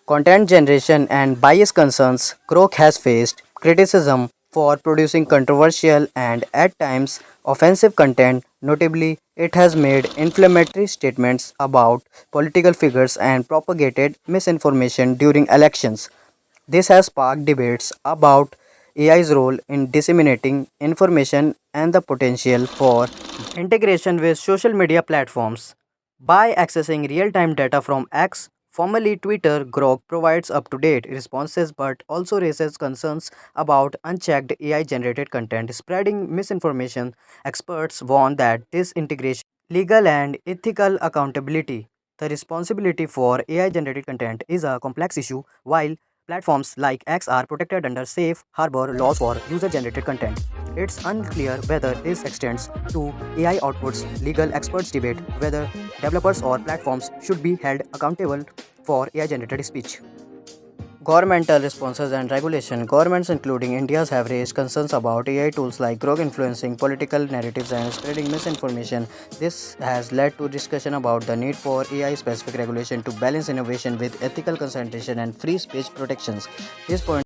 content generation and bias concerns, Grok has faced criticism for producing controversial and at times offensive content. Notably, it has made inflammatory statements about political figures and propagated misinformation during elections. This has sparked debates about AI's role in disseminating information and the potential for integration with social media platforms. By accessing real time data from X, formerly Twitter, Grok provides up to date responses but also raises concerns about unchecked AI generated content spreading misinformation. Experts warn that this integration legal and ethical accountability. The responsibility for AI generated content is a complex issue, while platforms like X are protected under safe harbor laws for user generated content. It's unclear whether this extends to AI outputs. Legal experts debate whether developers or platforms should be held accountable for AI generated speech. Governmental responses and regulation. Governments, including India's, have raised concerns about AI tools like Grok influencing political narratives and spreading misinformation. This has led to discussion about the need for AI specific regulation to balance innovation with ethical consultation and free speech protections. This point